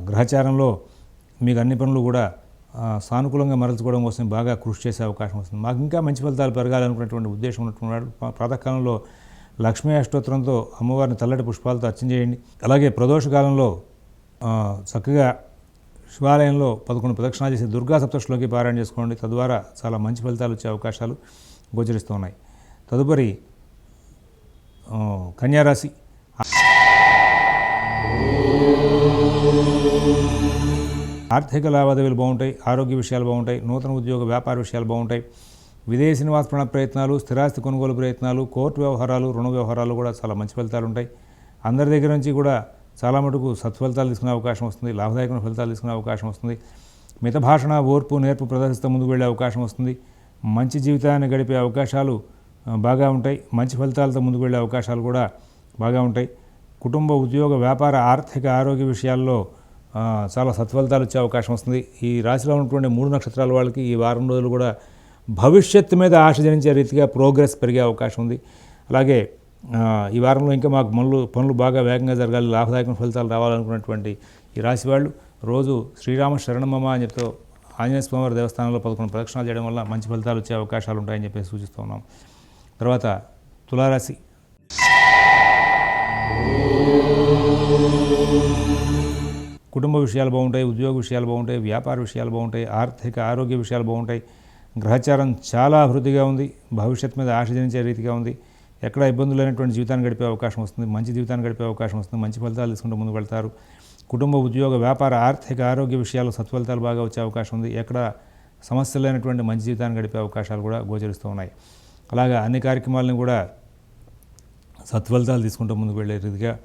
గ్రహచారంలో మీకు అన్ని పనులు కూడా సానుకూలంగా మరల్చుకోవడం కోసం బాగా కృషి చేసే అవకాశం వస్తుంది. మాకు ఇంకా మంచి ఫలితాలు పెరగాలనుకునేటువంటి ఉద్దేశం ఉన్నటువంటి ప్రాతకాలంలో లక్ష్మీ అష్టోత్తరంతో అమ్మవారిని తెల్లటి పుష్పాలతో అర్చన చేయండి. అలాగే ప్రదోషకాలంలో చక్కగా శివాలయంలో 11 ప్రదక్షిణాలు చేసి దుర్గా సప్తశ్లోకి పారాయణ చేసుకోండి. తద్వారా చాలా మంచి ఫలితాలు వచ్చే అవకాశాలు గోచరిస్తూ ఉన్నాయి. తదుపరి కన్యారాశి. ఆర్థిక లావాదేవీలు బాగుంటాయి, ఆరోగ్య విషయాలు బాగుంటాయి, నూతన ఉద్యోగ వ్యాపార విషయాలు బాగుంటాయి. విదేశీ నివాస ప్రయత్నాలు, స్థిరాస్తి కొనుగోలు ప్రయత్నాలు, కోర్టు వ్యవహారాలు, రుణ వ్యవహారాలు కూడా చాలా మంచి ఫలితాలు ఉంటాయి. అందరి దగ్గర నుంచి కూడా చాలా మటుకు సత్ఫలితాలు తీసుకునే అవకాశం వస్తుంది. లాభదాయకమైన ఫలితాలు తీసుకునే అవకాశం వస్తుంది. మిత భాషణ, ఓర్పు, నేర్పు ప్రదర్శిస్తూ ముందుకు వెళ్ళే అవకాశం వస్తుంది. మంచి జీవితాన్ని గడిపే అవకాశాలు బాగా ఉంటాయి. మంచి ఫలితాలతో ముందుకు వెళ్ళే అవకాశాలు కూడా బాగా ఉంటాయి. కుటుంబ, ఉద్యోగ, వ్యాపార, ఆర్థిక, ఆరోగ్య విషయాల్లో చాలా సత్ఫలితాలు వచ్చే అవకాశం వస్తుంది. ఈ రాశిలో ఉన్నటువంటి 3 నక్షత్రాల వాళ్ళకి ఈ వారం రోజులు కూడా భవిష్యత్తు మీద ఆశ జనించే రీతిగా ప్రోగ్రెస్ పెరిగే అవకాశం ఉంది. అలాగే ఈ వారంలో ఇంకా మాకు పనులు బాగా వేగంగా జరగాలి, లాభదాయకమైన ఫలితాలు రావాలనుకున్నటువంటి ఈ రాశి వాళ్ళు రోజు శ్రీరామ శరణమమ అని చెప్తూ ఆంజనేయ స్వామివారి దేవస్థానంలో 11 ప్రదక్షిణాలు చేయడం వల్ల మంచి ఫలితాలు వచ్చే అవకాశాలు ఉంటాయని చెప్పేసి సూచిస్తూ ఉన్నాం. తర్వాత తులారాశి. కుటుంబ విషయాలు బాగుంటాయి, ఉద్యోగ విషయాలు బాగుంటాయి, వ్యాపార విషయాలు బాగుంటాయి, ఆర్థిక ఆరోగ్య విషయాలు బాగుంటాయి. గ్రహచారం చాలా అభివృద్ధిగా ఉంది, భవిష్యత్తు మీద ఆశ జనించే రీతిగా ఉంది. ఎక్కడ ఇబ్బందులు లేనటువంటి జీవితాన్ని గడిపే అవకాశం వస్తుంది, మంచి జీవితాన్ని గడిపే అవకాశం వస్తుంది, మంచి ఫలితాలు తీసుకుంటూ ముందుకు వెళ్తారు. కుటుంబ, ఉద్యోగ, వ్యాపార, ఆర్థిక, ఆరోగ్య విషయాలు సత్ఫలితాలు బాగా వచ్చే అవకాశం ఉంది. ఎక్కడ సమస్యలు లేనటువంటి మంచి జీవితాన్ని గడిపే అవకాశాలు కూడా గోచరిస్తూ ఉన్నాయి. అలాగా అన్ని కార్యక్రమాలను కూడా సత్ఫలితాలు తీసుకుంటూ ముందుకు వెళ్ళే రీతిగా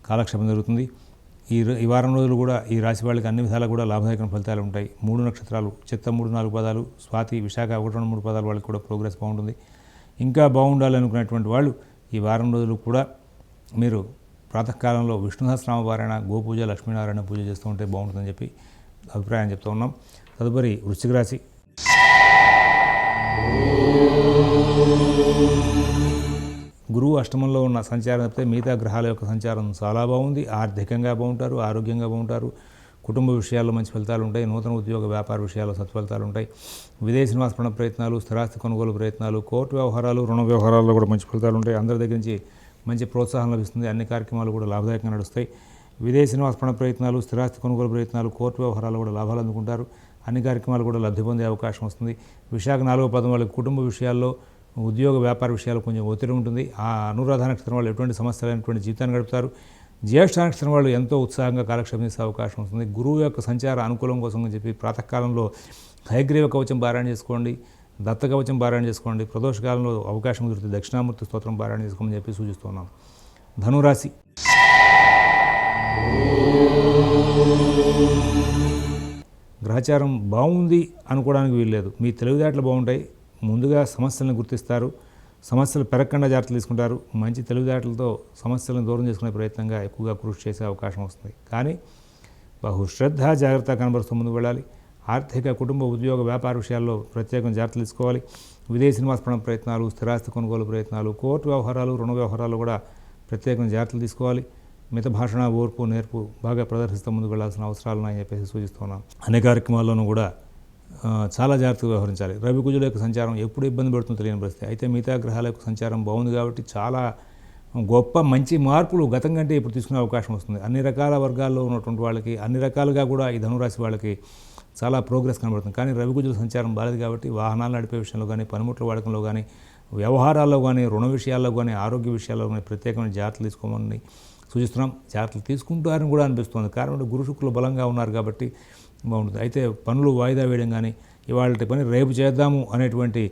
కాలక్షేపం జరుగుతుంది. ఈ వారం రోజులు కూడా ఈ రాశి వాళ్ళకి అన్ని విధాలు కూడా లాభదాయకమైన ఫలితాలు ఉంటాయి. 3 నక్షత్రాలు చిత్త 3-4 పదాలు, స్వాతి, విశాఖ 1-2-3 పదాలు వాళ్ళకి కూడా ప్రోగ్రెస్ బాగుంటుంది. ఇంకా బాగుండాలి అనుకునేటువంటి వాళ్ళు ఈ వారం రోజులు కూడా మీరు ప్రాతకాలంలో విష్ణు సహస్రనామ పారాయణ, గోపూజ, లక్ష్మీనారాయణ పూజ చేస్తూ ఉంటే బాగుంటుందని చెప్పి అభిప్రాయం చెప్తూ ఉన్నాం. తదుపరి వృశ్చిక రాశి. గురువు అష్టమంలో ఉన్న సంచారం తప్పితే మిగతా గ్రహాల యొక్క సంచారం చాలా బాగుంది. ఆర్థికంగా బాగుంటారు, ఆరోగ్యంగా బాగుంటారు, కుటుంబ విషయాల్లో మంచి ఫలితాలు ఉంటాయి, నూతన ఉద్యోగ వ్యాపార విషయాల్లో సత్ఫలితాలు ఉంటాయి, విదేశీ నివాస ప్రయత్నాలు, స్థిరాస్తి కొనుగోలు ప్రయత్నాలు, కోర్టు వ్యవహారాలు, రుణ వ్యవహారాల్లో కూడా మంచి ఫలితాలు ఉంటాయి. అందరి దగ్గర నుంచి మంచి ప్రోత్సాహం లభిస్తుంది. అన్ని కార్యక్రమాలు కూడా లాభదాయకంగా నడుస్తాయి. విదేశీ నివాస ప్రయత్నాలు, స్థిరాస్తి కొనుగోలు ప్రయత్నాలు, కోర్టు వ్యవహారాలు కూడా లాభాలు అందుకుంటారు. అన్ని కార్యక్రమాలు కూడా లబ్ధి పొందే అవకాశం వస్తుంది. విశాఖ 4వ పదం వాళ్ళకి కుటుంబ విషయాల్లో, ఉద్యోగ వ్యాపార విషయాలు కొంచెం ఒత్తిడి ఉంటుంది. ఆ అనురాధ నక్షత్రం వాళ్ళు ఎటువంటి సమస్యలు లేనటువంటి జీవితాన్ని గడుపుతారు. జ్యేష్ఠ నక్షత్రం వాళ్ళు ఎంతో ఉత్సాహంగా కాలక్షేపం చేసే అవకాశం వస్తుంది. గురువు యొక్క సంచార అనుకూలం కోసం అని చెప్పి ప్రాతకాలంలో హయగ్రీవ కవచం పారాయణ చేసుకోండి, దత్త కవచం పారాయణ చేసుకోండి. ప్రదోషకాలంలో అవకాశం కుదిరితే దక్షిణామూర్తి స్తోత్రం పారాయణ చేసుకోమని చెప్పి సూచిస్తున్నాం. ధనురాశి. గ్రహచారం బాగుంది అనుకోవడానికి వీల్లేదు. మీ తెలివితేటలు బాగుంటాయి. ముందుగా సమస్యలను గుర్తిస్తారు, సమస్యలు పెరగకుండా జాగ్రత్తలు తీసుకుంటారు. మంచి తెలివితేటలతో సమస్యలను దూరం చేసుకునే ప్రయత్నంగా ఎక్కువగా కృషి చేసే అవకాశం వస్తుంది. కానీ బహుశ్రద్ధ, జాగ్రత్త కనబరుస్తూ ముందుకు వెళ్ళాలి. ఆర్థిక, కుటుంబ, ఉద్యోగ, వ్యాపార విషయాల్లో ప్రత్యేకంగా జాగ్రత్తలు తీసుకోవాలి. విదేశీ నివాస ప్రయత్నాలు, స్థిరాస్తి కొనుగోలు ప్రయత్నాలు, కోర్టు వ్యవహారాలు, రుణ వ్యవహారాలు కూడా ప్రత్యేకంగా జాగ్రత్తలు తీసుకోవాలి. మిత భాషణ, ఓర్పు, నేర్పు బాగా ప్రదర్శిస్తూ ముందుకు వెళ్లాల్సిన అవసరాలు ఉన్నాయని చెప్పేసి సూచిస్తున్నాం. అన్ని కార్యక్రమాల్లోనూ కూడా చాలా జాగ్రత్తగా వ్యవహరించాలి. రవి కుజుల యొక్క సంచారం ఎప్పుడు ఇబ్బంది పెడుతుందో తెలియని పరిస్థితి. అయితే మిగతా గ్రహాల యొక్క సంచారం బాగుంది కాబట్టి చాలా గొప్ప మంచి మార్పులు గతం కంటే ఇప్పుడు తీసుకునే అవకాశం వస్తుంది. అన్ని రకాల వర్గాల్లో ఉన్నటువంటి వాళ్ళకి, అన్ని రకాలుగా కూడా ఈ ధనురాశి వాళ్ళకి చాలా ప్రోగ్రెస్ కనబడుతుంది. కానీ రవి కుజుల సంచారం బాలేదు కాబట్టి వాహనాలు నడిపే విషయంలో కానీ, పనిముట్ల వాడకంలో కానీ, వ్యవహారాల్లో కానీ, రుణ విషయాల్లో కానీ, ఆరోగ్య విషయాల్లో కానీ ప్రత్యేకమైన జాగ్రత్తలు తీసుకోమని సూచిస్తున్నాం. జాగ్రత్తలు తీసుకుంటారని కూడా అనిపిస్తుంది. కారణం గురు శుక్రులు బలంగా ఉన్నారు కాబట్టి బాగుంటుంది. అయితే పనులు వాయిదా వేయడం కానీ, ఇవాళ పని రేపు చేద్దాము అనేటువంటి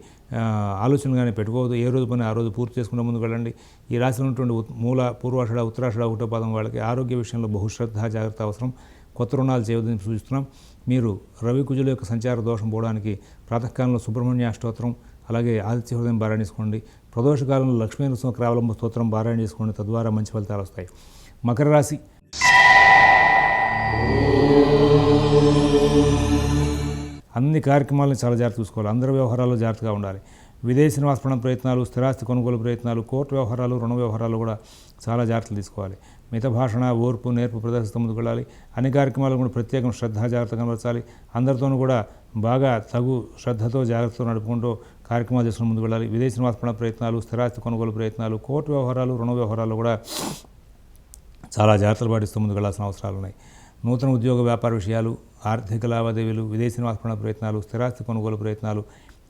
ఆలోచనలు కానీ పెట్టుకోవద్దు. ఏ రోజు పని ఆ రోజు పూర్తి చేసుకుంటే ముందుకు వెళ్ళండి. ఈ రాశిలో ఉన్నటువంటి మూల, పూర్వాషాఢ, ఉత్తరాషాఢ, ఒకటో పాదం వాళ్ళకి ఆరోగ్య విషయంలో బహుశ్రద్ధ జాగ్రత్త అవసరం. కొత్త రుణాలు చేయవద్దని సూచిస్తున్నాం. మీరు రవి కుజుల యొక్క సంచార దోషం పోవడానికి ప్రాతకాలంలో సుబ్రహ్మణ్య అష్టోత్తరం, అలాగే ఆదిత్య హృదయం పారాయణ చేసుకోండి. ప్రదోష కాలంలో లక్ష్మీ నరసింహ క్రావలంబ స్తోత్రం పారాయణ చేసుకోండి. తద్వారా మంచి ఫలితాలు వస్తాయి. మకర రాశి. అన్ని కార్యక్రమాలను చాలా జాగ్రత్త చూసుకోవాలి. అందరి వ్యవహారాల్లో జాగ్రత్తగా ఉండాలి. విదేశీ నివాసపడం ప్రయత్నాలు, స్థిరాస్తి కొనుగోలు ప్రయత్నాలు, కోర్టు వ్యవహారాలు, రుణ వ్యవహారాలు కూడా చాలా జాగ్రత్తలు తీసుకోవాలి. మిత భాషణ, ఓర్పు, నేర్పు ప్రదర్శిస్తూ ముందుకు వెళ్ళాలి. అన్ని కార్యక్రమాలు కూడా ప్రత్యేకం శ్రద్ధ జాగ్రత్త కనబరచాలి. అందరితోనూ కూడా బాగా తగు శ్రద్ధతో జాగ్రత్తతో నడుపుకుంటూ కార్యక్రమాలు చేసుకుని ముందుకు వెళ్ళాలి. విదేశీ నివాసపడం ప్రయత్నాలు, స్థిరాస్తి కొనుగోలు ప్రయత్నాలు, కోర్టు వ్యవహారాలు, రుణ వ్యవహారాలు కూడా చాలా జాగ్రత్తలు పాటిస్తూ ముందుకు వెళ్ళాల్సిన అవసరాలు ఉన్నాయి. నూతన ఉద్యోగ వ్యాపార విషయాలు, ఆర్థిక లావాదేవీలు, విదేశీ నివాసపడ ప్రయత్నాలు, స్థిరాస్తి కొనుగోలు ప్రయత్నాలు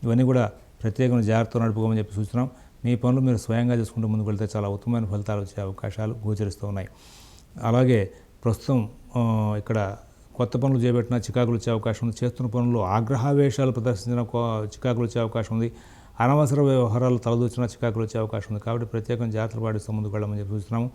ఇవన్నీ కూడా ప్రత్యేకమైన జాగ్రత్తతో నడుపుకోమని చెప్పి సూచన. మీ పనులు మీరు స్వయంగా చేసుకుంటూ ముందుకు వెళ్తే చాలా ఉత్తమమైన ఫలితాలు వచ్చే అవకాశాలు గోచరిస్తూ ఉన్నాయి. అలాగే ప్రస్తుతం ఇక్కడ కొత్త పనులు చేపట్టిన చికాకులు వచ్చే అవకాశం ఉంది. చేస్తున్న పనుల్లో ఆగ్రహావేశాలు ప్రదర్శించిన చికాకులు వచ్చే అవకాశం ఉంది. అనవసర వ్యవహారాలు తలదూచిన చికాకులు వచ్చే అవకాశం ఉంది. కాబట్టి ప్రత్యేకంగా జాగ్రత్తలు పాటిస్తూ ముందుకు వెళ్ళమని చెప్పి సూచిస్తున్నాము.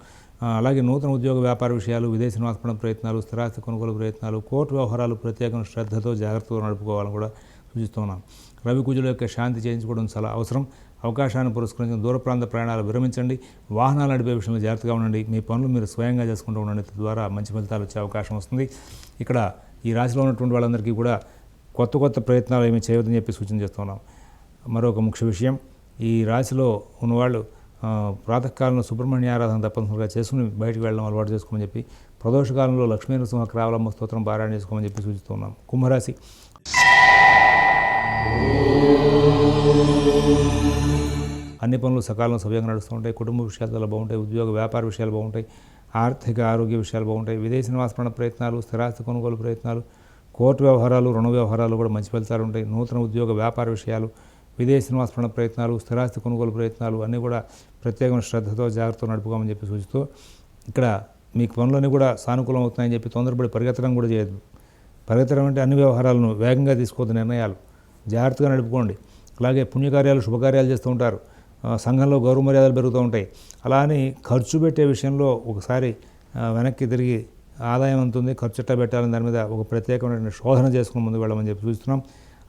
అలాగే నూతన ఉద్యోగ వ్యాపార విషయాలు, విదేశీ నివాసపడం ప్రయత్నాలు, స్థిరాస్తి కొనుగోలు ప్రయత్నాలు, కోర్టు వ్యవహారాలు ప్రత్యేకంగా శ్రద్ధతో జాగ్రత్తగా నడుపుకోవాలని కూడా సూచిస్తున్నాం. రవి కుజుల యొక్క శాంతి చేయించుకోవడం చాలా అవసరం. అవకాశాన్ని పురస్కరించిన దూర ప్రాంత ప్రయాణాలు విరమించండి. వాహనాలు నడిపే విషయంలో జాగ్రత్తగా ఉండండి. మీ పనులు మీరు స్వయంగా చేసుకుంటూ ఉండండి. తద్వారా మంచి ఫలితాలు వచ్చే అవకాశం వస్తుంది. ఇక్కడ ఈ రాశిలో ఉన్నటువంటి వాళ్ళందరికీ కూడా కొత్త ప్రయత్నాలు ఏమీ చేయవద్దని చెప్పి సూచన చేస్తున్నాం. మరొక ముఖ్య విషయం, ఈ రాశిలో ఉన్నవాళ్ళు ప్రాతకాలంలో సుబ్రహ్మణ్య ఆరాధన తప్పనిసరిగా చేసుకుని బయటికి వెళ్ళడం అలవాటు చేసుకోమని చెప్పి, ప్రదోషకాలంలో లక్ష్మీ నరసింహ క్రావలంబ స్తోత్రం పారాయణ చేసుకోమని చెప్పి సూచిస్తున్నాం. కుంభరాశి. అన్ని పనులు సకాలంలో సవ్యంగా నడుస్తూ ఉంటాయి. కుటుంబ విషయాలు చాలా బాగుంటాయి. ఉద్యోగ వ్యాపార విషయాలు బాగుంటాయి. ఆర్థిక ఆరోగ్య విషయాలు బాగుంటాయి. విదేశీ నివాసపడ ప్రయత్నాలు, స్థిరాస్తి కొనుగోలు ప్రయత్నాలు, కోర్టు వ్యవహారాలు, రుణ వ్యవహారాలు కూడా మంచి ఫలితాలు ఉంటాయి. నూతన ఉద్యోగ వ్యాపార విషయాలు, విదేశీ నివాసపడ ప్రయత్నాలు, స్థిరాస్తి కొనుగోలు ప్రయత్నాలు అన్నీ కూడా ప్రత్యేకమైన శ్రద్ధతో జాగ్రత్తతో నడుపుకోమని చెప్పి సూచిస్తూ, ఇక్కడ మీకు పనులన్నీ కూడా సానుకూలం అవుతున్నాయని చెప్పి తొందరపడి పరిగెత్తడం కూడా చేయొద్దు. పరిగెత్తడం అంటే అన్ని వ్యవహారాలను వేగంగా తీసుకోవద్దు. నిర్ణయాలు జాగ్రత్తగా నడుపుకోండి. అలాగే పుణ్యకార్యాలు, శుభకార్యాలు చేస్తూ ఉంటారు. సంఘంలో గౌరవ మర్యాదలు పెరుగుతూ ఉంటాయి. అలా అని ఖర్చు పెట్టే విషయంలో ఒకసారి వెనక్కి తిరిగి ఆదాయం ఉంటుంది, ఖర్చు ఎట్లా పెట్టాలని దాని మీద ఒక ప్రత్యేకమైన శోధన చేసుకుని ముందుకు వెళ్ళమని చెప్పి చూస్తున్నాం.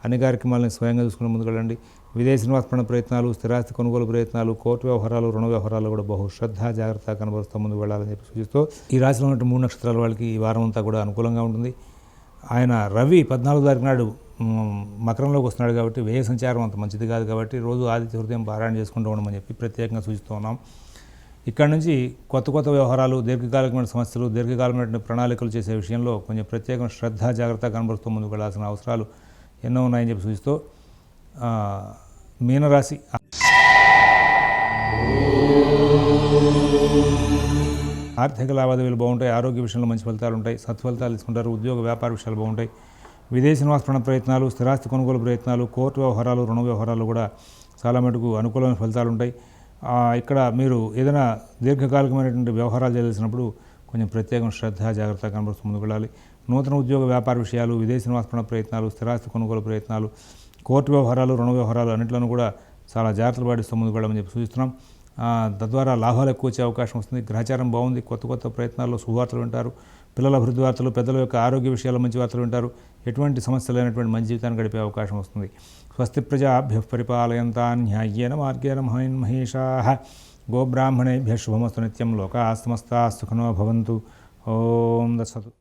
అన్ని కార్యక్రమాలను స్వయంగా చూసుకుని ముందుకు వెళ్ళండి. విదేశీ నివాసపడ ప్రయత్నాలు, స్థిరాస్తి కొనుగోలు ప్రయత్నాలు, కోర్టు వ్యవహారాలు, రుణ వ్యవహారాలు కూడా బహు శ్రద్ధ జాగ్రత్త కనబరుస్తూ ముందుకు వెళ్ళాలని చెప్పి సూచిస్తూ, ఈ రాశిలో ఉన్న 3 నక్షత్రాల వాళ్ళకి ఈ వారం అంతా కూడా అనుకూలంగా ఉంటుంది. ఆయన రవి 14 తారీఖు నాడు మకరంలోకి వస్తున్నాడు కాబట్టి వ్యయ సంచారం అంత మంచిది కాదు. కాబట్టి రోజు ఆదిత్య హృదయం పారాయణ చేసుకుంటూ ఉండమని చెప్పి ప్రత్యేకంగా సూచిస్తూ ఉన్నాం. ఇక్కడ నుంచి కొత్త వ్యవహారాలు, దీర్ఘకాలికమైన సమస్యలు, దీర్ఘకాలికమైన ప్రణాళికలు చేసే విషయంలో కొంచెం ప్రత్యేకమైన శ్రద్ధ జాగ్రత్త కనబరుస్తూ ముందుకు వెళ్ళాల్సిన అవసరాలు ఎన్నో ఉన్నాయని చెప్పి సూచిస్తూ, మీనరాశి. ఆర్థిక లావాదేవీలు బాగుంటాయి. ఆరోగ్య విషయంలో మంచి ఫలితాలు ఉంటాయి. సత్ఫలితాలు తీసుకుంటారు. ఉద్యోగ వ్యాపార విషయాలు బాగుంటాయి. విదేశీ నివాసపడ ప్రయత్నాలు, స్థిరాస్తి కొనుగోలు ప్రయత్నాలు, కోర్టు వ్యవహారాలు, రుణ వ్యవహారాలు కూడా చాలా మటుకు అనుకూలమైన ఫలితాలు ఉంటాయి. ఇక్కడ మీరు ఏదైనా దీర్ఘకాలికమైనటువంటి వ్యవహారాలు చేయాల్సినప్పుడు కొంచెం ప్రత్యేకమైన శ్రద్ధ జాగ్రత్త కనబరుస్తూ ముందుకు వెళ్ళాలి. నూతన ఉద్యోగ వ్యాపార విషయాలు, విదేశీ నివాసపడ ప్రయత్నాలు, స్థిరాస్తి కొనుగోలు ప్రయత్నాలు, కోర్టు వ్యవహారాలు, రుణ వ్యవహారాలు అన్నింటిలోనూ కూడా చాలా జాగ్రత్తలు పాటిస్తూ ముందుకు వెళ్ళమని చెప్పి సూచిస్తున్నాం. తద్వారా లాభాలు ఎక్కువ వచ్చే అవకాశం వస్తుంది. గ్రహచారం బాగుంది. కొత్త ప్రయత్నాల్లో శుభవార్తలు వింటారు. పిల్లల అభివృద్ధి వార్తలు, పెద్దల యొక్క ఆరోగ్య విషయాల్లో మంచి వార్తలు వింటారు. ఎటువంటి సమస్యలు లేనటువంటి మంచి జీవితాన్ని గడిపే అవకాశం వస్తుంది. స్వస్తి ప్రజాభ్యః పరిపాలయంతాం న్యాయేన మార్గేణ మహీషాః గోబ్రాహ్మణేభ్యః శుభమస్తు నిత్యం. లోకాః సమస్తాః సుఖినో భవంతు. ఓం దత్సతు.